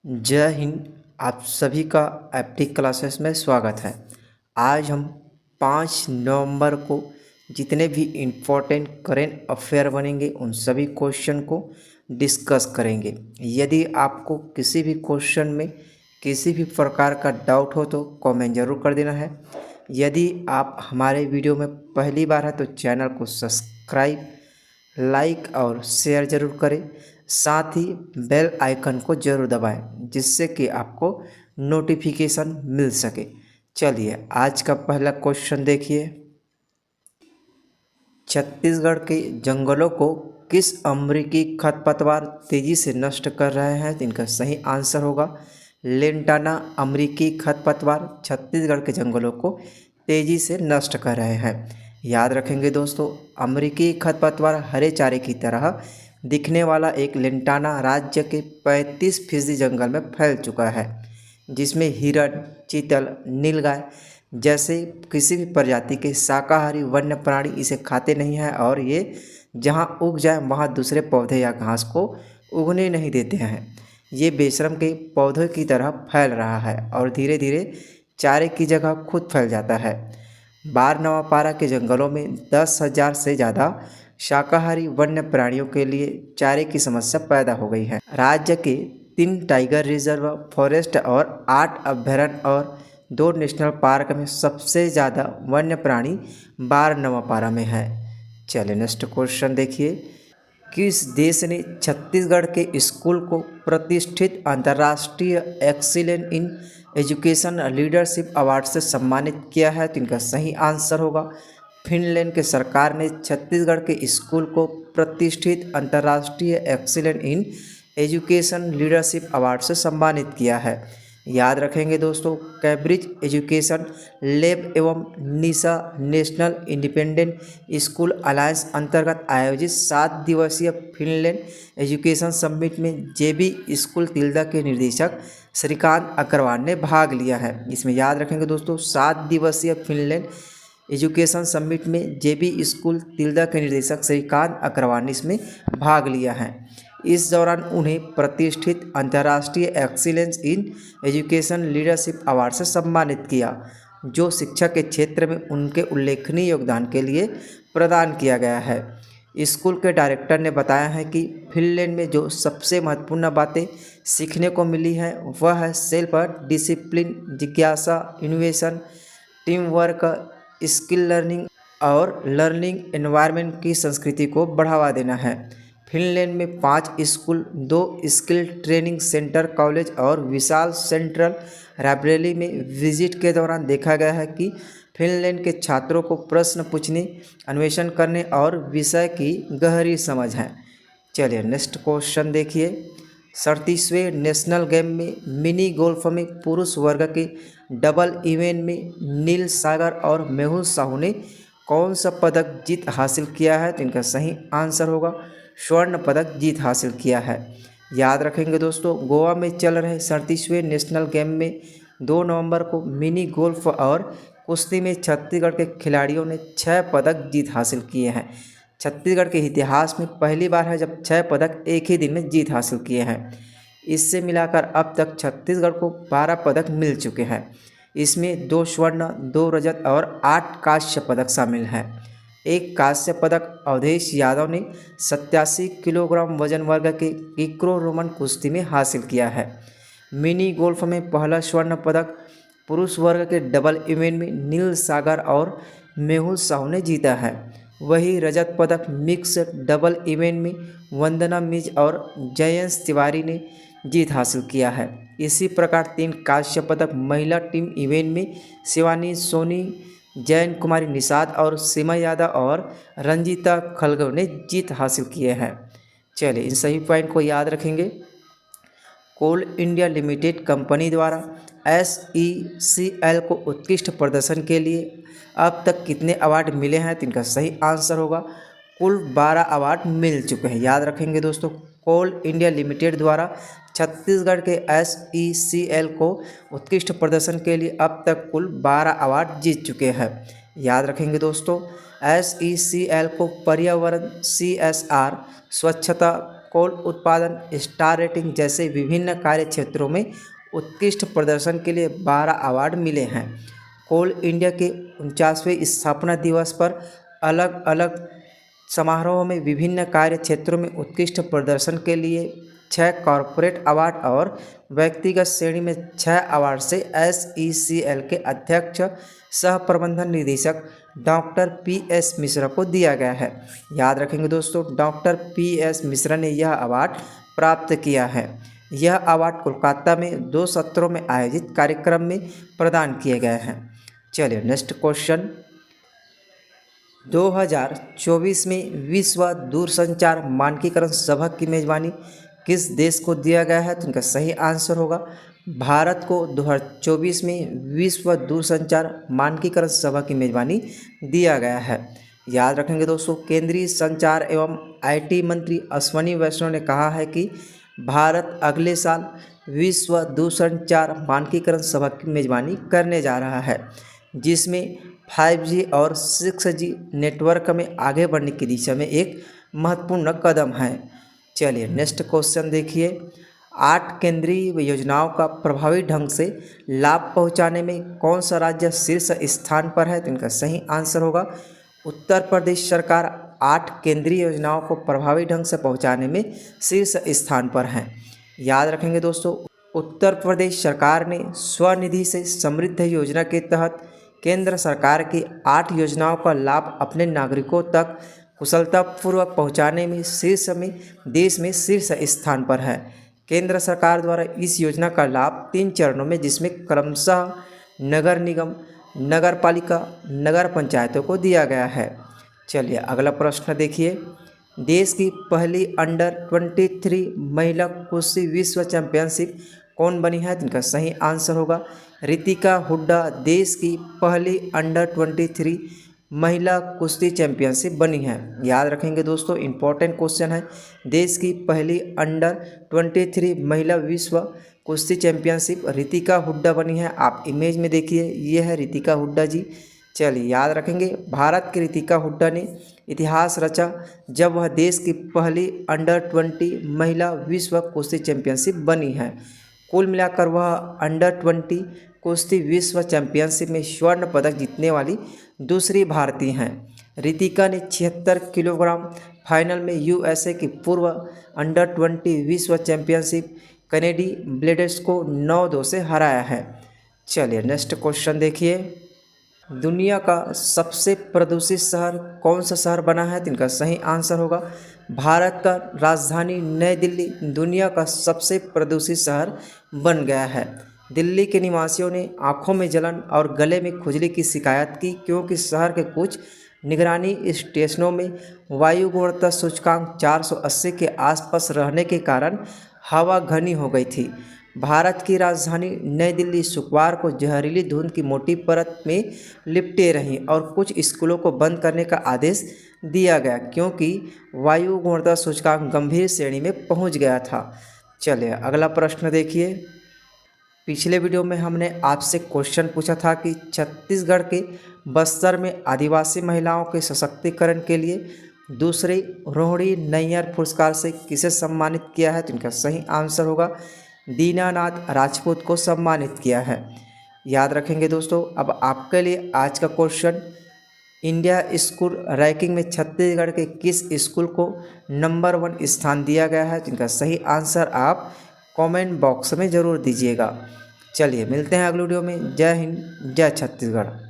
जय हिंद। आप सभी का एप्टी क्लासेस में स्वागत है। आज हम 5 नवंबर को जितने भी इम्पोर्टेंट करेंट अफेयर बनेंगे उन सभी क्वेश्चन को डिस्कस करेंगे। यदि आपको किसी भी क्वेश्चन में किसी भी प्रकार का डाउट हो तो कमेंट ज़रूर कर देना है। यदि आप हमारे वीडियो में पहली बार है तो चैनल को सब्सक्राइब, लाइक और शेयर ज़रूर करें। साथ ही बेल आइकन को ज़रूर दबाएं जिससे कि आपको नोटिफिकेशन मिल सके। चलिए आज का पहला क्वेश्चन देखिए। छत्तीसगढ़ के जंगलों को किस अमेरिकी खरपतवार तेजी से नष्ट कर रहे हैं? तो इनका सही आंसर होगा लेंटाना अमेरिकी खरपतवार छत्तीसगढ़ के जंगलों को तेजी से नष्ट कर रहे हैं। याद रखेंगे दोस्तों, अमेरिकी खरपतवार हरे चारे की तरह दिखने वाला एक लेंटाना राज्य के 35% जंगल में फैल चुका है, जिसमें हिरण, चीतल, नीलगाय जैसे किसी भी प्रजाति के शाकाहारी वन्य प्राणी इसे खाते नहीं हैं और ये जहां उग जाए वहां दूसरे पौधे या घास को उगने नहीं देते हैं। ये बेशरम के पौधों की तरह फैल रहा है और धीरे धीरे चारे की जगह खुद फैल जाता है। बारनवापारा के जंगलों में 10,000 से ज़्यादा शाकाहारी वन्य प्राणियों के लिए चारे की समस्या पैदा हो गई है। राज्य के 3 टाइगर रिजर्व फॉरेस्ट और 8 अभयारण्य और 2 नेशनल पार्क में सबसे ज़्यादा वन्य प्राणी बारनवापारा में है। चलिए नेक्स्ट क्वेश्चन देखिए। किस देश ने छत्तीसगढ़ के स्कूल को प्रतिष्ठित अंतर्राष्ट्रीय excellence in education leadership award से सम्मानित किया है? तो इनका सही आंसर होगा फिनलैंड के सरकार ने छत्तीसगढ़ के स्कूल को प्रतिष्ठित अंतर्राष्ट्रीय excellence in education leadership award से सम्मानित किया है। याद रखेंगे दोस्तों, कैम्ब्रिज एजुकेशन लैब एवं निशा नेशनल इंडिपेंडेंट स्कूल अलायंस अंतर्गत आयोजित 7 दिवसीय फिनलैंड एजुकेशन समिट में जेबी स्कूल तिल्दा के निदेशक श्रीकांत अग्रवाल ने भाग लिया है। इसमें याद रखेंगे दोस्तों, 7 दिवसीय फिनलैंड एजुकेशन समिट में जेबी स्कूल तिल्दा के निदेशक श्रीकांत अग्रवाल ने इसमें भाग लिया है। इस दौरान उन्हें प्रतिष्ठित अंतर्राष्ट्रीय excellence in education leadership award से सम्मानित किया, जो शिक्षा के क्षेत्र में उनके उल्लेखनीय योगदान के लिए प्रदान किया गया है। स्कूल के डायरेक्टर ने बताया है कि फिनलैंड में जो सबसे महत्वपूर्ण बातें सीखने को मिली है वह है सेल्फ डिसिप्लिन, जिज्ञासा, innovation, team work, skill learning और लर्निंग एनवायरनमेंट की संस्कृति को बढ़ावा देना है। फिनलैंड में 5 school, 2 skill training centre, college और विशाल सेंट्रल लाइब्रेरी में विजिट के दौरान देखा गया है कि फिनलैंड के छात्रों को प्रश्न पूछने, अन्वेषण करने और विषय की गहरी समझ है। चलिए नेक्स्ट क्वेश्चन देखिए। 37वें नेशनल गेम में मिनी गोल्फ में पुरुष वर्ग के डबल इवेंट में नील सागर और मेहुल साहू ने कौन सा पदक जीत हासिल किया है? तो इनका सही आंसर होगा स्वर्ण पदक जीत हासिल किया है। याद रखेंगे दोस्तों, गोवा में चल रहे 37वें नेशनल गेम में 2 नवंबर को मिनी गोल्फ और कुश्ती में छत्तीसगढ़ के खिलाड़ियों ने 6 पदक जीत हासिल किए हैं। छत्तीसगढ़ के इतिहास में पहली बार है जब 6 पदक एक ही दिन में जीत हासिल किए हैं। इससे मिलाकर अब तक छत्तीसगढ़ को 12 पदक मिल चुके हैं। इसमें 2 स्वर्ण, 2 रजत और 8 कांस्य पदक शामिल हैं। एक कांस्य पदक अवधेश यादव ने 87 किलोग्राम वजन वर्ग के ग्रीको रोमन कुश्ती में हासिल किया है। मिनी गोल्फ में पहला स्वर्ण पदक पुरुष वर्ग के डबल इवेंट में नील सागर और मेहुल साहू ने जीता है। वही रजत पदक मिक्स डबल इवेंट में वंदना मिज और जयंत तिवारी ने जीत हासिल किया है। इसी प्रकार 3 कांस्य पदक महिला टीम इवेंट में शिवानी सोनी, जैन कुमारी निषाद और सीमा यादव और रंजीता खलगव ने जीत हासिल किए हैं। चलिए इन सभी पॉइंट को याद रखेंगे। कोल इंडिया लिमिटेड कंपनी द्वारा SECL को उत्कृष्ट प्रदर्शन के लिए अब तक कितने अवार्ड मिले हैं? तो इनका सही आंसर होगा कुल 12 अवार्ड मिल चुके हैं। याद रखेंगे दोस्तों, कोल इंडिया लिमिटेड द्वारा छत्तीसगढ़ के SECL को उत्कृष्ट प्रदर्शन के लिए अब तक कुल 12 अवार्ड जीत चुके हैं। याद रखेंगे दोस्तों, SECL को पर्यावरण, CSR, स्वच्छता, कोल उत्पादन, स्टार रेटिंग जैसे विभिन्न कार्य क्षेत्रों में उत्कृष्ट प्रदर्शन के लिए 12 अवार्ड मिले हैं। कोल इंडिया के 49वें स्थापना दिवस पर अलग अलग समारोह में विभिन्न कार्य क्षेत्रों में उत्कृष्ट प्रदर्शन के लिए 6 कॉरपोरेट अवार्ड और व्यक्तिगत श्रेणी में 6 अवार्ड से SECL के अध्यक्ष सह प्रबंधन निदेशक डॉक्टर PS मिश्रा को दिया गया है। याद रखेंगे दोस्तों, डॉक्टर PS मिश्रा ने यह अवार्ड प्राप्त किया है। यह अवार्ड कोलकाता में 2 सत्रों में आयोजित कार्यक्रम में प्रदान किए गए हैं। चलिए नेक्स्ट क्वेश्चन, 2024 में विश्व दूरसंचार मानकीकरण सभा की मेजबानी किस देश को दिया गया है? तो इनका सही आंसर होगा भारत को 2024 में विश्व दूरसंचार मानकीकरण सभा की मेजबानी दिया गया है। याद रखेंगे दोस्तों, केंद्रीय संचार एवं IT मंत्री अश्विनी वैष्णव ने कहा है कि भारत अगले साल विश्व दूरसंचार मानकीकरण सभा की मेजबानी करने जा रहा है, जिसमें 5G और 6G नेटवर्क में आगे बढ़ने की दिशा में एक महत्वपूर्ण कदम है। चलिए नेक्स्ट क्वेश्चन देखिए, 8 केंद्रीय योजनाओं का प्रभावी ढंग से लाभ पहुंचाने में कौन सा राज्य शीर्ष स्थान पर है? तो इनका सही आंसर होगा उत्तर प्रदेश सरकार 8 केंद्रीय योजनाओं को प्रभावी ढंग से पहुंचाने में शीर्ष स्थान पर है। याद रखेंगे दोस्तों, उत्तर प्रदेश सरकार ने स्वनिधि से समृद्ध योजना के तहत केंद्र सरकार की 8 योजनाओं का लाभ अपने नागरिकों तक कुशलतापूर्वक पहुंचाने में देश में शीर्ष स्थान पर है। केंद्र सरकार द्वारा इस योजना का लाभ 3 चरणों में, जिसमें क्रमशः नगर निगम, नगर पालिका, नगर पंचायतों को दिया गया है। चलिए अगला प्रश्न देखिए, देश की पहली अंडर-23 महिला कुश्ती विश्व चैंपियनशिप कौन बनी है? इनका सही आंसर होगा रितिका हुड्डा देश की पहली अंडर-23 महिला कुश्ती चैंपियनशिप बनी है। याद रखेंगे दोस्तों, इंपॉर्टेंट क्वेश्चन है, देश की पहली अंडर-23 महिला विश्व कुश्ती चैंपियनशिप रितिका हुड्डा बनी है। आप इमेज में देखिए, ये है रितिका हुड्डा जी। चलिए याद रखेंगे, भारत की रितिका हुड्डा ने इतिहास रचा जब वह देश की पहली अंडर-20 महिला विश्व कुश्ती चैंपियनशिप बनी है। कुल मिलाकर वह अंडर-20 कुश्ती विश्व चैंपियनशिप में स्वर्ण पदक जीतने वाली दूसरी भारतीय हैं। रितिका ने 76 किलोग्राम फाइनल में USA की पूर्व अंडर-20 विश्व चैंपियनशिप कैनेडी ब्लेडर्स को 9-2 से हराया है। चलिए नेक्स्ट क्वेश्चन देखिए, दुनिया का सबसे प्रदूषित शहर कौन सा शहर बना है? तो इनका सही आंसर होगा भारत का राजधानी नई दिल्ली दुनिया का सबसे प्रदूषित शहर बन गया है। दिल्ली के निवासियों ने आंखों में जलन और गले में खुजली की शिकायत की, क्योंकि शहर के कुछ निगरानी स्टेशनों में वायु गुणवत्ता सूचकांक 480 के आसपास रहने के कारण हवा घनी हो गई थी। भारत की राजधानी नई दिल्ली शुक्रवार को जहरीली धुंध की मोटी परत में लिपटे रही और कुछ स्कूलों को बंद करने का आदेश दिया गया, क्योंकि वायु गुणवत्ता सूचकांक गंभीर श्रेणी में पहुंच गया था। चलिए अगला प्रश्न देखिए, पिछले वीडियो में हमने आपसे क्वेश्चन पूछा था कि छत्तीसगढ़ के बस्तर में आदिवासी महिलाओं के सशक्तिकरण के लिए दूसरे रोहिणी नैयर पुरस्कार से किसे सम्मानित किया है? तो इनका सही आंसर होगा दीनानाथ राजपूत को सम्मानित किया है। याद रखेंगे दोस्तों, अब आपके लिए आज का क्वेश्चन, इंडिया स्कूल रैंकिंग में छत्तीसगढ़ के किस स्कूल को नंबर 1 स्थान दिया गया है? तो इनका सही आंसर आप कमेंट बॉक्स में ज़रूर दीजिएगा। चलिए मिलते हैं अगले वीडियो में। जय हिंद, जय छत्तीसगढ़।